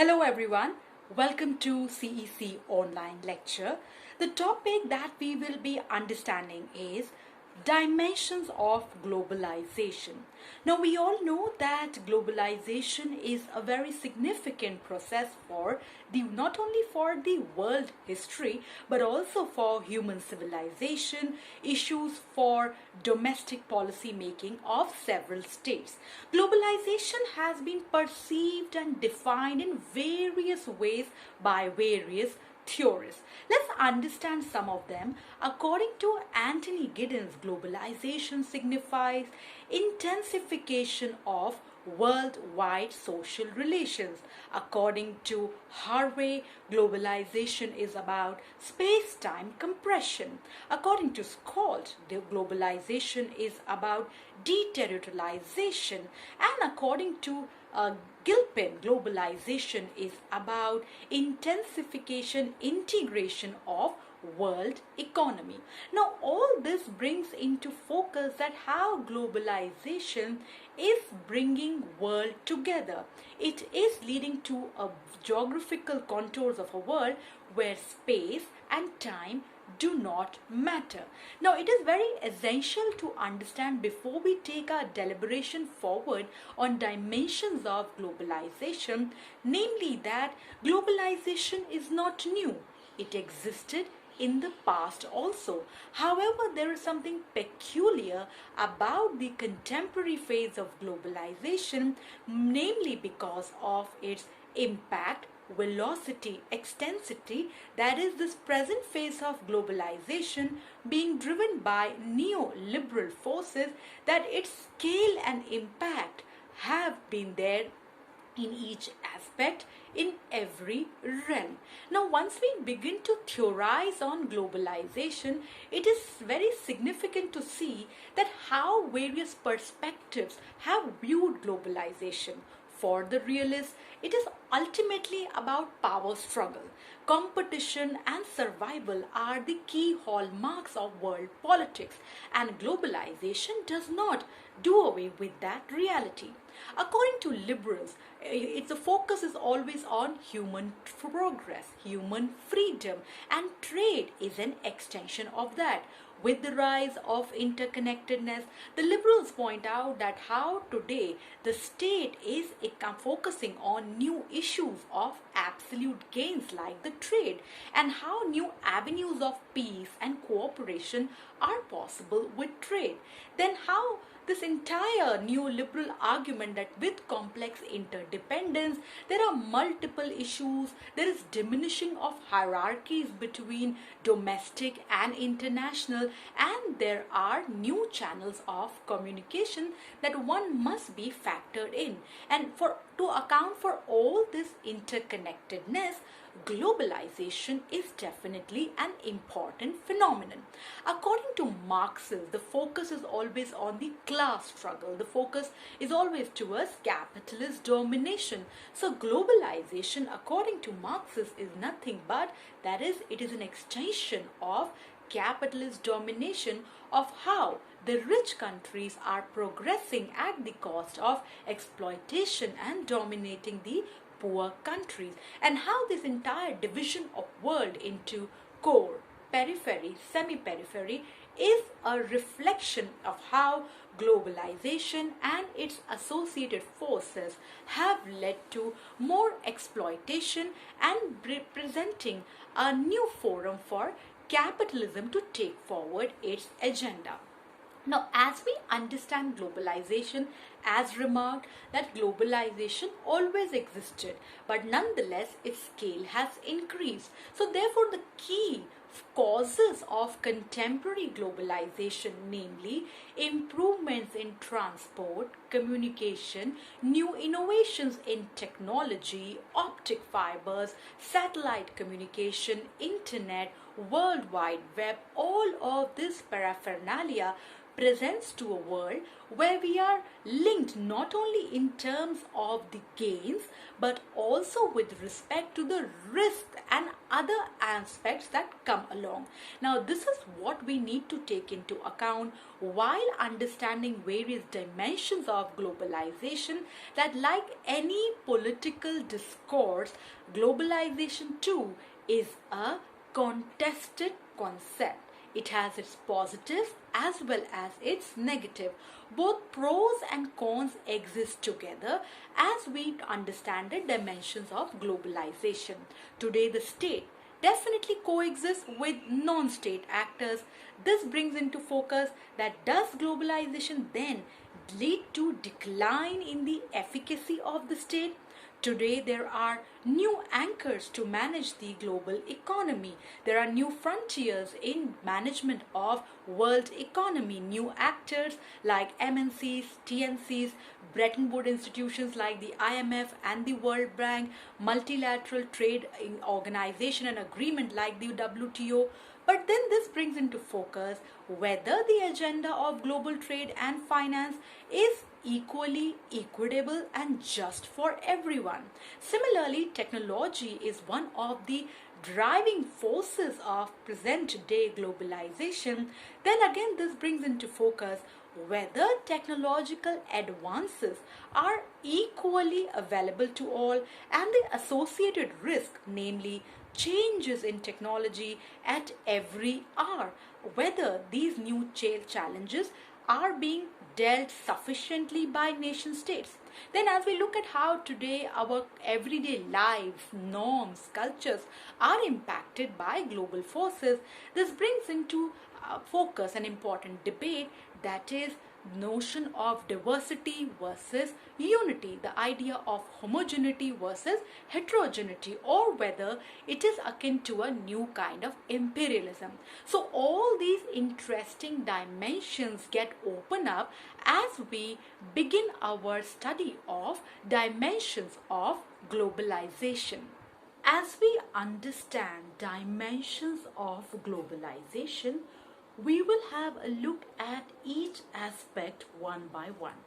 Hello everyone, welcome to CEC online lecture. The topic that we will be understanding is dimensions of globalization. Now we all know that globalization is a very significant process for not only for the world history but also for human civilization, issues for domestic policy making of several states. Globalization has been perceived and defined in various ways by various theorists. Let's understand some of them. According to Anthony Giddens, globalization signifies intensification of worldwide social relations. According to Harvey, globalization is about space-time compression. According to Scott, globalization is about deterritorialization. And according to Gilpin, globalization is about intensification, integration of world economy. Now all this brings into focus that how globalization is bringing world together. It is leading to a geographical contours of a world where space and time do not matter. Now it is very essential to understand before we take our deliberation forward on dimensions of globalization, namely that globalization is not new. It existed in the past also. However, there is something peculiar about the contemporary phase of globalization, namely because of its impact, velocity, extensity, that is this present phase of globalization being driven by neoliberal forces, that its scale and impact have been there in each aspect, in every realm. Now once we begin to theorize on globalization, it is very significant to see that how various perspectives have viewed globalization. For the realists, it is ultimately about power struggle. Competition and survival are the key hallmarks of world politics, and globalization does not do away with that reality. According to liberals, the focus is always on human progress, human freedom, and trade is an extension of that. With the rise of interconnectedness, the liberals point out that how today the state is focusing on new issues of absolute gains like the trade, and how new avenues of peace and cooperation are possible with trade. Then how this entire neoliberal argument that with complex interdependence there are multiple issues, there is diminishing of hierarchies between domestic and international, and there are new channels of communication that one must be factored in. And to account for all this interconnectedness, globalization is definitely an important phenomenon. According to Marxists, the focus is always on the class struggle. The focus is always towards capitalist domination. So globalization, according to Marxists, is nothing but that is, it is an extension of capitalist domination, of how the rich countries are progressing at the cost of exploitation and dominating the poor countries, and how this entire division of world into core, periphery, semi-periphery is a reflection of how globalization and its associated forces have led to more exploitation and presenting a new forum for capitalism to take forward its agenda. Now, as we understand globalization, as remarked, that globalization always existed, but nonetheless its scale has increased. So therefore the key causes of contemporary globalization, namely improvements in transport, communication, new innovations in technology, optic fibers, satellite communication, internet, World Wide Web, all of this paraphernalia presents to a world where we are linked not only in terms of the gains but also with respect to the risk and other aspects that come along. Now, this is what we need to take into account while understanding various dimensions of globalization, that like any political discourse, globalization too is a contested concept. It has its positives as well as its negative. Both pros and cons exist together as we understand the dimensions of globalization. Today, the state definitely coexists with non-state actors. This brings into focus that does globalization then lead to decline in the efficacy of the state? Today, there are new anchors to manage the global economy. There are new frontiers in management of world economy. New actors like MNCs, TNCs, Bretton Woods institutions like the IMF and the World Bank, multilateral trade organization and agreement like the WTO. But then this brings into focus whether the agenda of global trade and finance is equally equitable and just for everyone. Similarly, technology is one of the driving forces of present day globalization. Then again, this brings into focus whether technological advances are equally available to all and the associated risk, namely changes in technology at every hour, whether these new challenges are being dealt sufficiently by nation states. Then as we look at how today our everyday lives, norms, cultures are impacted by global forces, this brings into focus an important debate, that is notion of diversity versus unity, the idea of homogeneity versus heterogeneity, or whether it is akin to a new kind of imperialism. So all these interesting dimensions get opened up as we begin our study of dimensions of globalization. As we understand dimensions of globalization, we will have a look at each aspect one by one.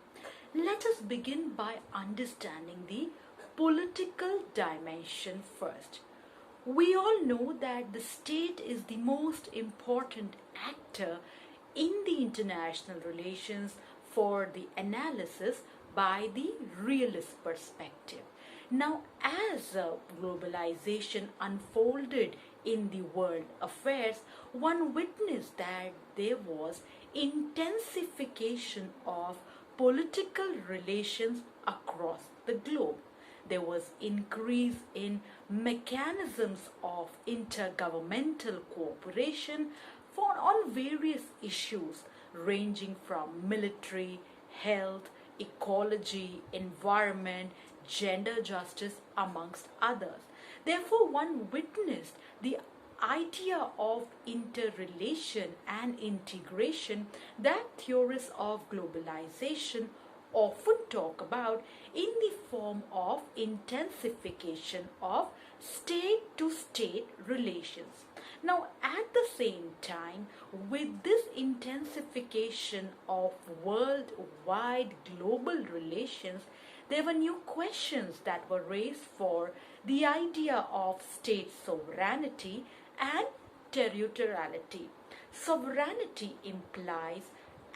Let us begin by understanding the political dimension first. We all know that the state is the most important actor in the international relations for the analysis by the realist perspective. Now, as globalization unfolded in the world affairs, one witnessed that there was intensification of political relations across the globe. There was increase in mechanisms of intergovernmental cooperation on various issues ranging from military, health, ecology, environment, gender justice, amongst others. Therefore, one witnessed the idea of interrelation and integration that theorists of globalization often talk about in the form of intensification of state-to-state relations. Now, at the same time, with this intensification of worldwide global relations, there were new questions that were raised for the idea of state sovereignty and territoriality. Sovereignty implies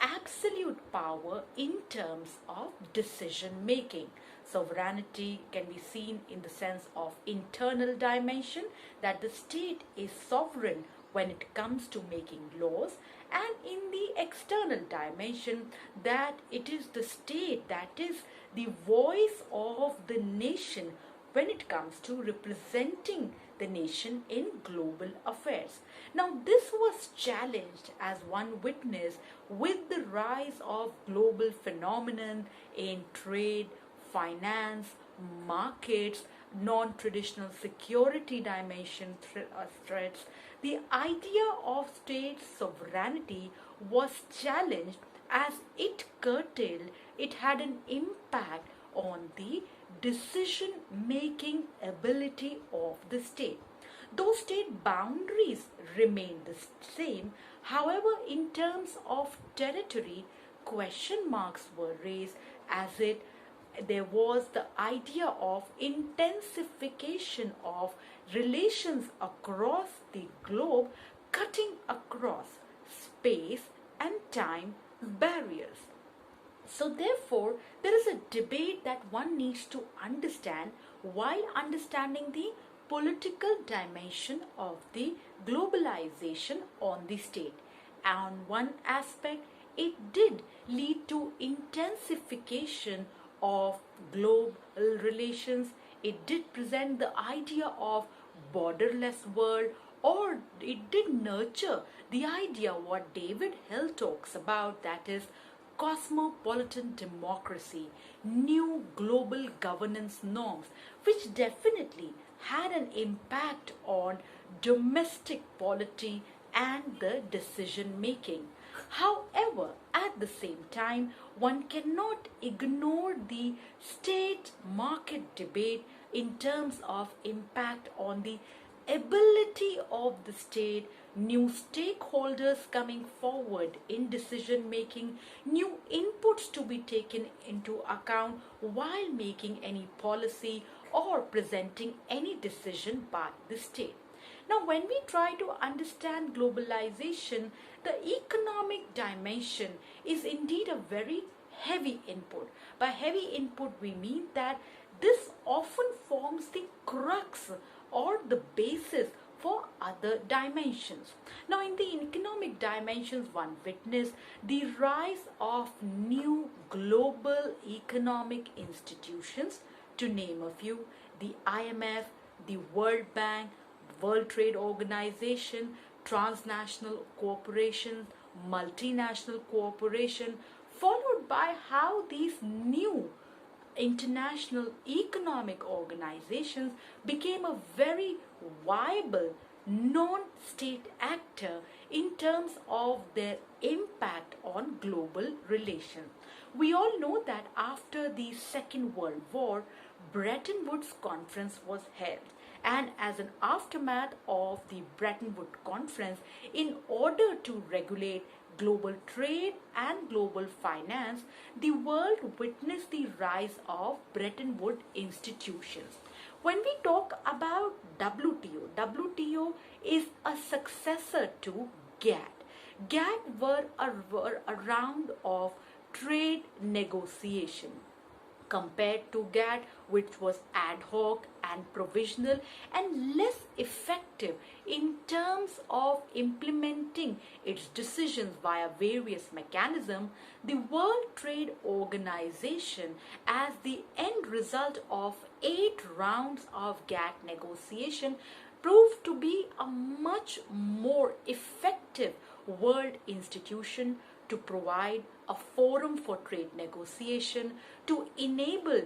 absolute power in terms of decision making. Sovereignty can be seen in the sense of internal dimension, that the state is sovereign when it comes to making laws, and in the external dimension, that it is the state that is the voice of the nation when it comes to representing the nation in global affairs. Now, this was challenged, as one witnessed, with the rise of global phenomenon in trade, finance, markets, non-traditional security dimension threats. The idea of state sovereignty was challenged as it curtailed, it had an impact on the decision-making ability of the state. Though state boundaries remained the same, However, in terms of territory, question marks were raised as it there was the idea of intensification of relations across the globe, cutting across space and time barriers. So, therefore, there is a debate that one needs to understand while understanding the political dimension of the globalization on the state. On one aspect, it did lead to intensification of global relations. It did present the idea of borderless world, or it did nurture the idea what David Hill talks about, that is cosmopolitan democracy, new global governance norms, which definitely had an impact on domestic polity and the decision making. However, at the same time, one cannot ignore the state market debate in terms of impact on the ability of the state, new stakeholders coming forward in decision making, new inputs to be taken into account while making any policy or presenting any decision by the state. Now, when we try to understand globalization, the economic dimension is indeed a very heavy input. By heavy input, we mean that this often forms the crux or the basis for other dimensions. Now, in the economic dimensions, one witnessed the rise of new global economic institutions, to name a few: the IMF, the World Bank, World Trade Organization, transnational corporations, multinational cooperation, followed by how these new international economic organizations became a very viable non-state actor in terms of their impact on global relations. We all know that after the Second World War, Bretton Woods Conference was held, and as an aftermath of the Bretton Woods Conference, in order to regulate global trade and global finance, the world witnessed the rise of Bretton Woods institutions. When we talk about WTO is a successor to GATT. GATT were a round of trade negotiation compared to GATT, which was ad hoc and provisional and less effective in terms of implementing its decisions via various mechanisms. The World Trade Organization, as the end result of 8 rounds of GATT negotiation, proved to be a much more effective world institution to provide a forum for trade negotiation, to enable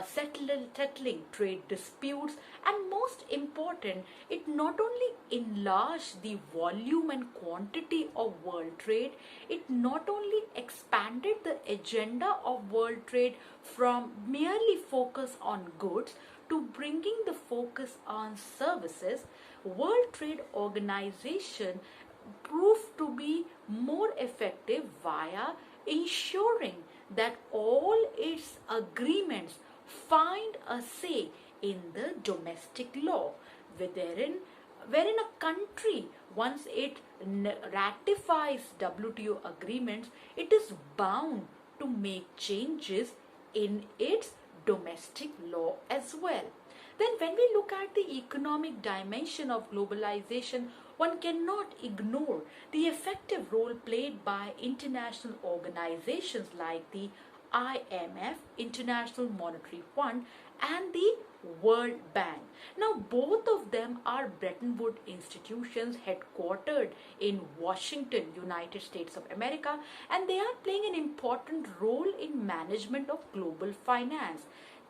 settling trade disputes, and most important, it not only enlarged the volume and quantity of world trade, it not only expanded the agenda of world trade from merely focus on goods to bringing the focus on services. World Trade Organization proved to be more effective via ensuring that all its agreements find a say in the domestic law, wherein a country, once it ratifies WTO agreements, it is bound to make changes in its domestic law as well. Then when we look at the economic dimension of globalization, one cannot ignore the effective role played by international organizations like the IMF, International Monetary Fund, and the World Bank. Now, both of them are Bretton Woods institutions headquartered in Washington, United States of America, and they are playing an important role in management of global finance.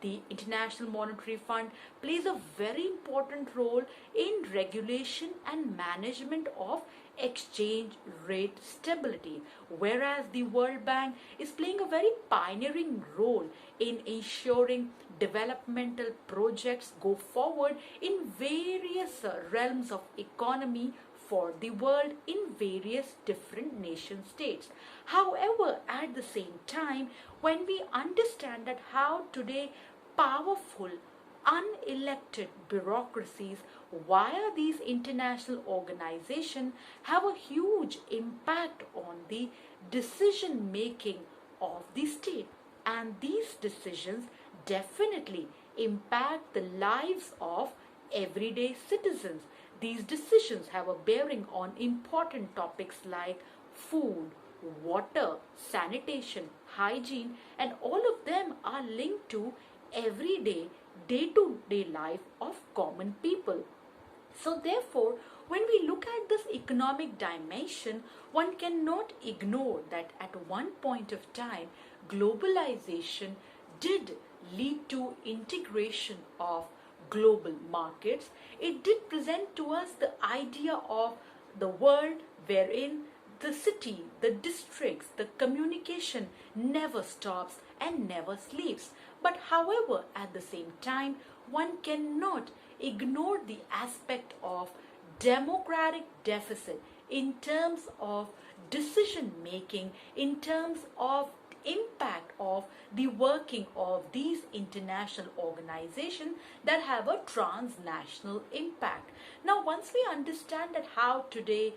The International Monetary Fund plays a very important role in regulation and management of exchange rate stability, whereas the World Bank is playing a very pioneering role in ensuring developmental projects go forward in various realms of economy for the world in various different nation states. However, at the same time, when we understand that how today powerful unelected bureaucracies via these international organizations have a huge impact on the decision making of the state, and these decisions definitely impact the lives of everyday citizens. These decisions have a bearing on important topics like food, water, sanitation, hygiene, and all of them are linked to everyday, day to day life of common people. So, therefore, when we look at this economic dimension, one cannot ignore that at one point of time, globalization did lead to integration of global markets. It did present to us the idea of the world wherein the city, the districts, the communication never stops and never sleeps. But however, at the same time, one cannot ignore the aspect of democratic deficit in terms of decision making, in terms of impact of the working of these international organizations that have a transnational impact. Now, once we understand that how today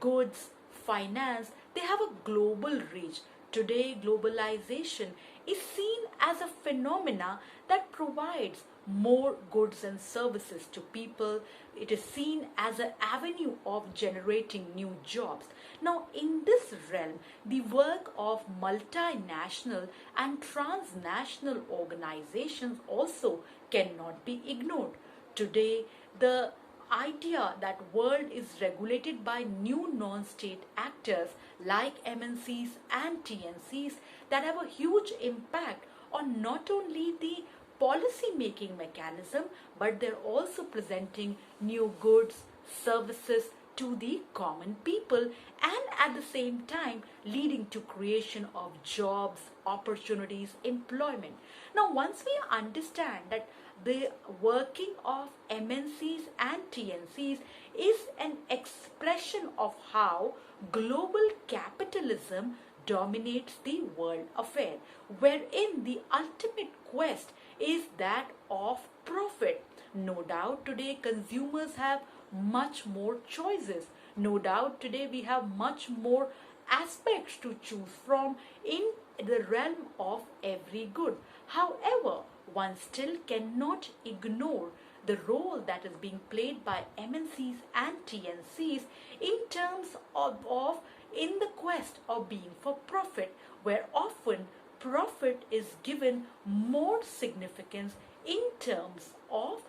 goods, finance, they have a global reach. Today, globalization is seen as a phenomena that provides more goods and services to people. It is seen as an avenue of generating new jobs. Now, in this realm, the work of multinational and transnational organizations also cannot be ignored. Today, the idea that world is regulated by new non-state actors like MNCs and TNCs that have a huge impact on not only the policy making mechanism, but they're also presenting new goods, services to the common people, and at the same time leading to creation of jobs, opportunities, employment. Now, once we understand that the working of MNCs and TNCs is an expression of how global capitalism dominates the world affair, wherein the ultimate quest is that of profit. No doubt today consumers have much more choices. No doubt today we have much more aspects to choose from in the realm of every good. However, one still cannot ignore the role that is being played by MNCs and TNCs in terms of in the quest of being for profit, where often profit is given more significance in terms of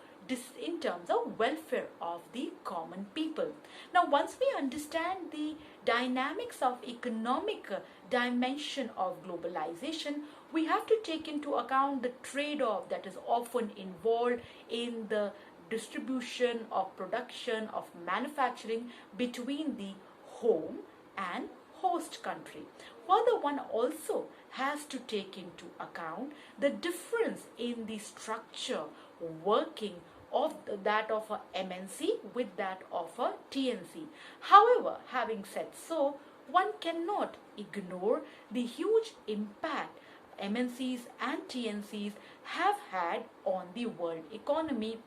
welfare of the common people. Now, once we understand the dynamics of economic dimension of globalization, we have to take into account the trade-off that is often involved in the distribution of production of manufacturing between the home and host country. Further, one also has to take into account the difference in the structure working of that of a MNC with that of a TNC. However, having said so, one cannot ignore the huge impact MNCs and TNCs have had on the world economy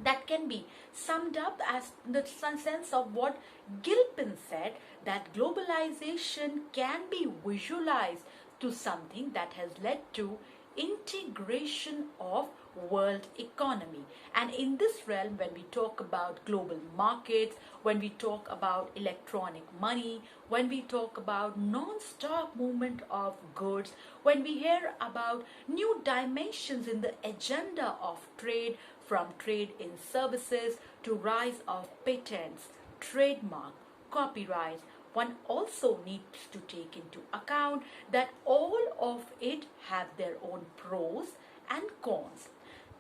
that can be summed up as the sense of what Gilpin said, that globalization can be visualized to something that has led to integration of world economy. And in this realm, when we talk about global markets, when we talk about electronic money, when we talk about non-stop movement of goods, when we hear about new dimensions in the agenda of trade, from trade in services to rise of patents, trademark, copyright, one also needs to take into account that all of it have their own pros and cons.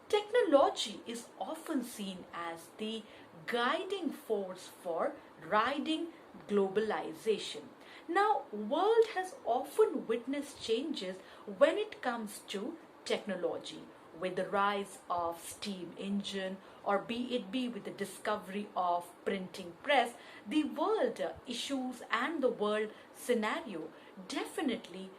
Technology is often seen as the guiding force for riding globalization. Now, world has often witnessed changes when it comes to technology. with the rise of steam engine, or be with the discovery of printing press, the world issues and the world scenario definitely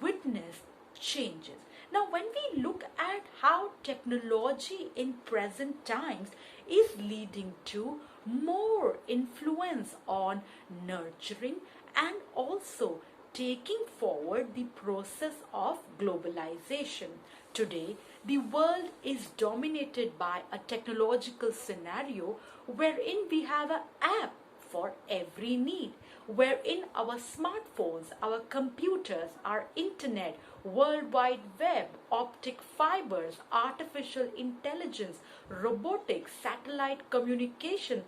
witness changes. Now, when we look at how technology in present times is leading to more influence on nurturing and also taking forward the process of globalization. Today, the world is dominated by a technological scenario wherein we have an app for every need, wherein our smartphones, our computers, our internet, World Wide Web, optic fibers, artificial intelligence, robotics, satellite communication,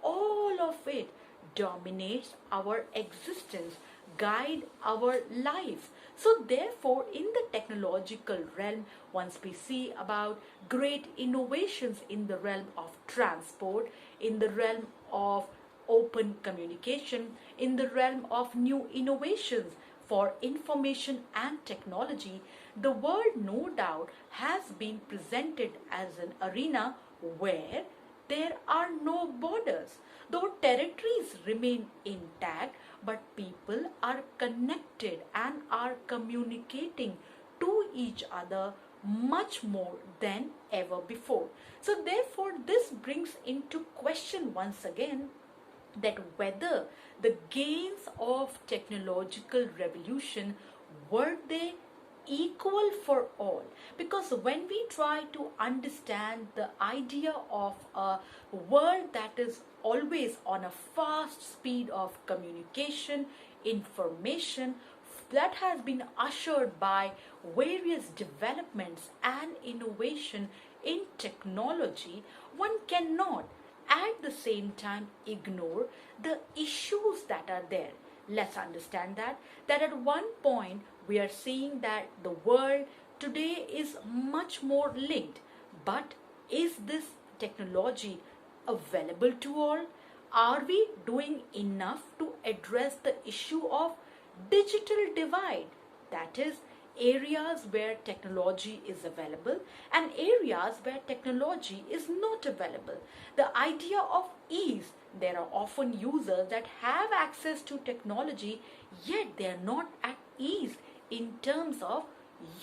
all of it dominates our existence, guide our lives. So therefore, in the technological realm, once we see about great innovations in the realm of transport, in the realm of open communication, in the realm of new innovations for information and technology, the world no doubt has been presented as an arena where there are no borders. Though territories remain intact, but people are connected and are communicating to each other much more than ever before. So therefore, this brings into question once again that whether the gains of technological revolution were they equal for all, because when we try to understand the idea of a world that is always on a fast speed of communication, information, that has been ushered by various developments and innovation in technology, one cannot at the same time ignore the issues that are there. Let's understand that at one point we are seeing that the world today is much more linked, but is this technology available to all? Are we doing enough to address the issue of digital divide? That is, areas where technology is available and areas where technology is not available. The idea of ease, there are often users that have access to technology, yet they are not at ease in terms of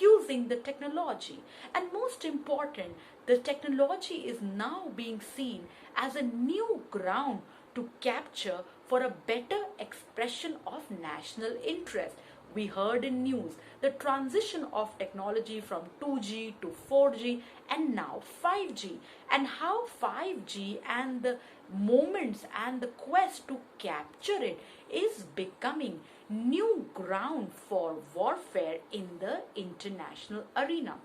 using the technology. And most important, the technology is now being seen as a new ground to capture for a better expression of national interest. We heard in news the transition of technology from 2G to 4G and now 5G, and how 5G and the moments and the quest to capture it is becoming new ground for warfare in the international arena.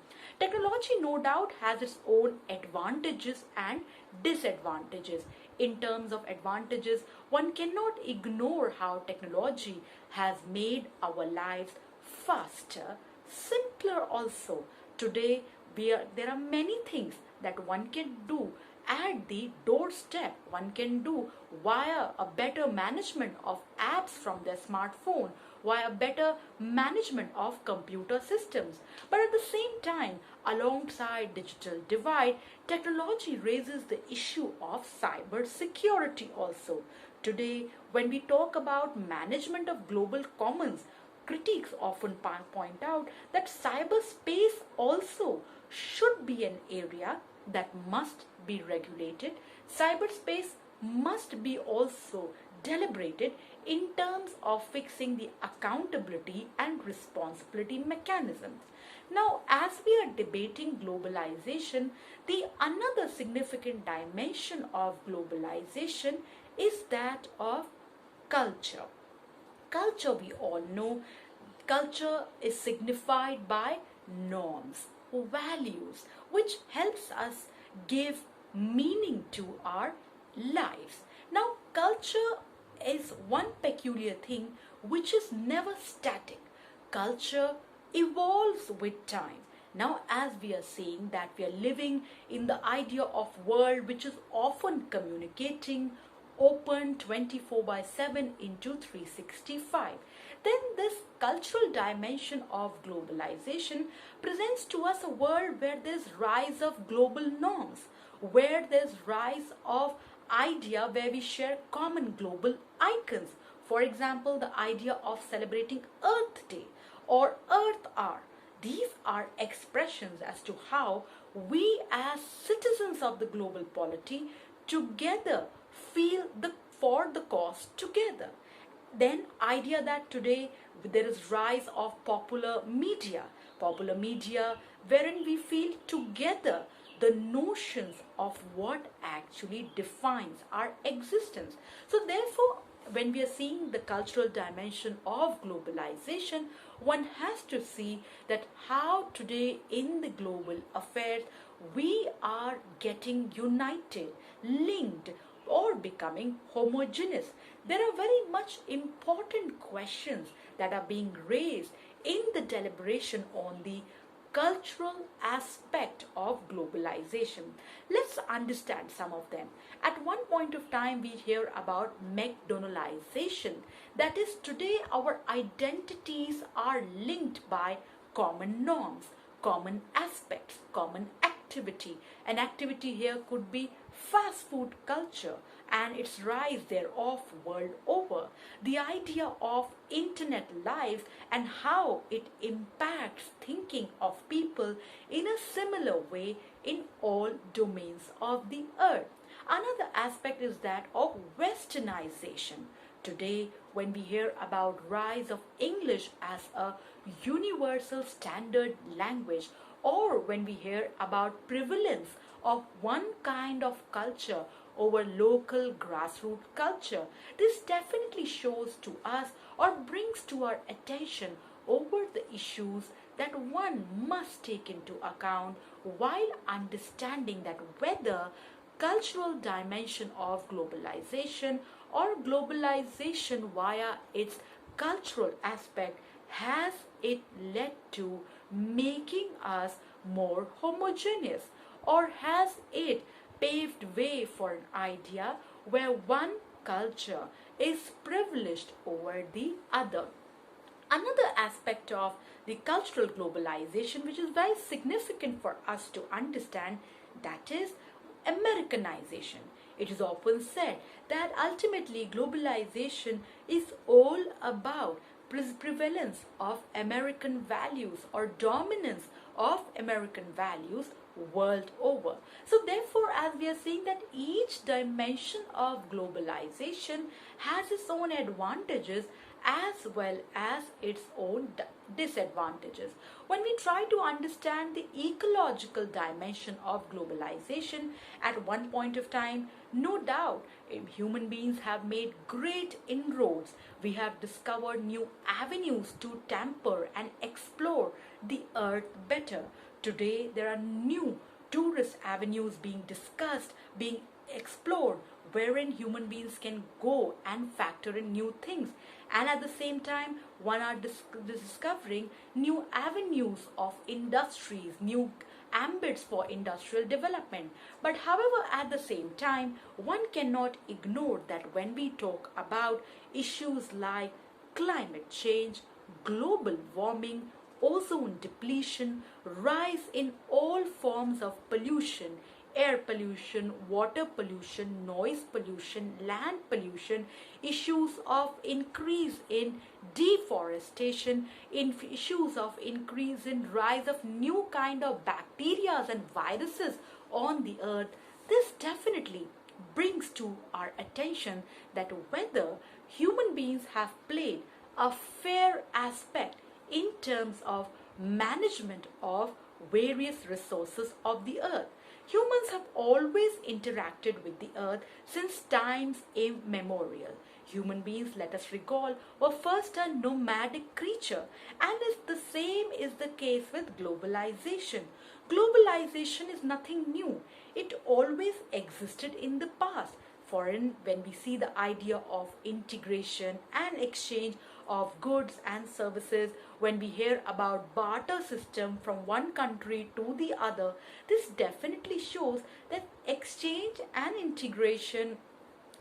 Technology no doubt has its own advantages and disadvantages. In terms of advantages, one cannot ignore how technology has made our lives faster, simpler also. Today, there are many things that one can do at the doorstep. One can do via a better management of apps from their smartphone, via better management of computer systems. But at the same time, alongside digital divide, technology raises the issue of cyber security also. Today, when we talk about management of global commons, critics often point out that cyberspace also should be an area that must be regulated. Cyberspace must be also deliberated in terms of fixing the accountability and responsibility mechanisms. Now, as we are debating globalization, the another significant dimension of globalization is that of culture. Culture, we all know, culture is signified by norms, values, which helps us give meaning to our lives. Now, culture is one peculiar thing which is never static. Culture evolves with time. Now, as we are saying that we are living in the idea of world which is often communicating, open 24/7 into 365. Then this cultural dimension of globalization presents to us a world where there's rise of global norms, where there's rise of idea where we share common global icons. For example, the idea of celebrating Earth Day or Earth Hour. These are expressions as to how we as citizens of the global polity together feel the for the cause together. Then idea that today there is rise of popular media wherein we feel together the notions of what actually defines our existence. So therefore, when we are seeing the cultural dimension of globalization, one has to see that how today in the global affairs we are getting united, linked, or becoming homogeneous. There are very much important questions that are being raised in the deliberation on the cultural aspect of globalization. Let's understand some of them. At one point of time, we hear about McDonaldization. That is, today our identities are linked by common norms, common aspects, common activity. An activity here could be fast food culture and its rise thereof world over. The idea of internet life and how it impacts thinking of people in a similar way in all domains of the earth. Another aspect is that of westernization. Today, when we hear about rise of English as a universal standard language, or when we hear about prevalence of one kind of culture over local grassroots culture, this definitely shows to us or brings to our attention over the issues that one must take into account while understanding that whether cultural dimension of globalization or globalization via its cultural aspect has it led to making us more homogeneous, or has it paved way for an idea where one culture is privileged over the other. Another aspect of the cultural globalization which is very significant for us to understand, that is Americanization. It is often said that ultimately globalization is all about prevalence of American values or dominance of American values world over. So therefore, as we are seeing that each dimension of globalization has its own advantages as well as its own disadvantages. When we try to understand the ecological dimension of globalization, at one point of time, no doubt, human beings have made great inroads. We have discovered new avenues to tamper and explore the earth better. Today, there are new tourist avenues being discussed, being explored, wherein human beings can go and factor in new things. And at the same time, one are discovering new avenues of industries, new ambits for industrial development. But however, at the same time, one cannot ignore that when we talk about issues like climate change, global warming, ozone depletion, rise in all forms of pollution, air pollution, water pollution, noise pollution, land pollution, issues of increase in deforestation, issues of increase in rise of new kind of bacteria and viruses on the earth. This definitely brings to our attention that whether human beings have played a fair aspect in terms of management of various resources of the earth. Humans have always interacted with the earth since times immemorial. Human beings, let us recall, were first a nomadic creature, and the same is the case with globalization. Globalization is nothing new. It always existed in the past. When we see the idea of integration and exchange of goods and services, when we hear about barter system from one country to the other, this definitely shows that exchange and integration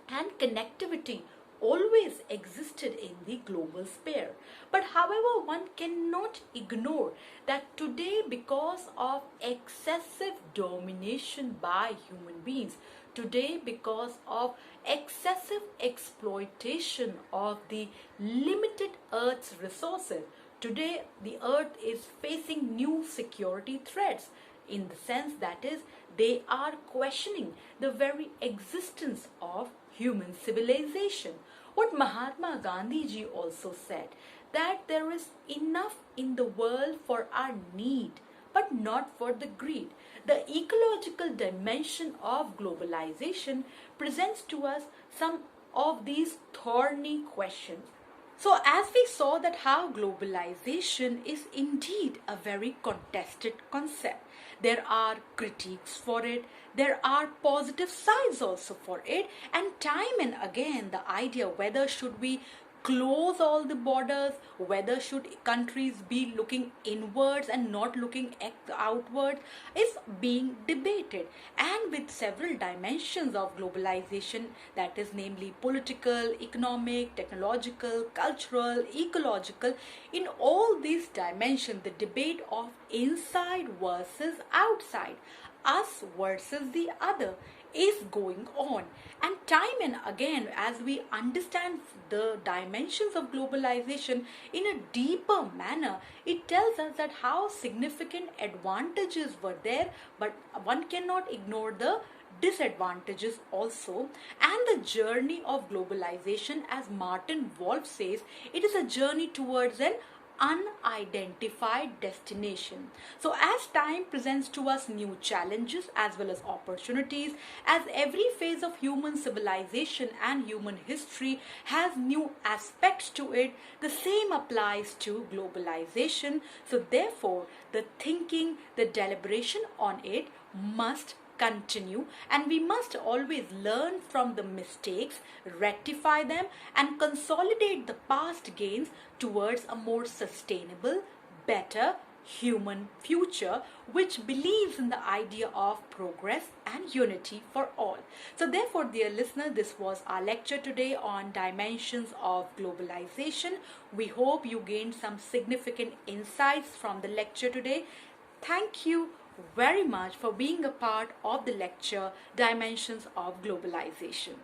and connectivity always existed in the global sphere. But however, one cannot ignore that today, because of excessive domination by human beings, today because of excessive exploitation of the limited earth's resources, today the earth is facing new security threats, in the sense that is, they are questioning the very existence of human civilization. What Mahatma Gandhi ji also said, that there is enough in the world for our need, but not for the greed. The ecological dimension of globalization presents to us some of these thorny questions. So as we saw that how globalization is indeed a very contested concept. There are critiques for it, there are positive sides also for it, and time and again the idea whether should we close all the borders, whether should countries be looking inwards and not looking outwards, is being debated. And with several dimensions of globalization, that is namely political, economic, technological, cultural, ecological, in all these dimensions the debate of inside versus outside, us versus the other, is going on. And time and again, as we understand the dimensions of globalization in a deeper manner, it tells us that how significant advantages were there, but one cannot ignore the disadvantages also. And the journey of globalization, as Martin Wolf says, it is a journey towards an unidentified destination. So as time presents to us new challenges as well as opportunities, as every phase of human civilization and human history has new aspects to it, the same applies to globalization. So therefore the thinking, the deliberation on it must continue, and we must always learn from the mistakes, rectify them, and consolidate the past gains towards a more sustainable, better human future, which believes in the idea of progress and unity for all. So therefore, dear listener, this was our lecture today on dimensions of globalization. We hope you gained some significant insights from the lecture today. Thank you very much for being a part of the lecture Dimensions of Globalization.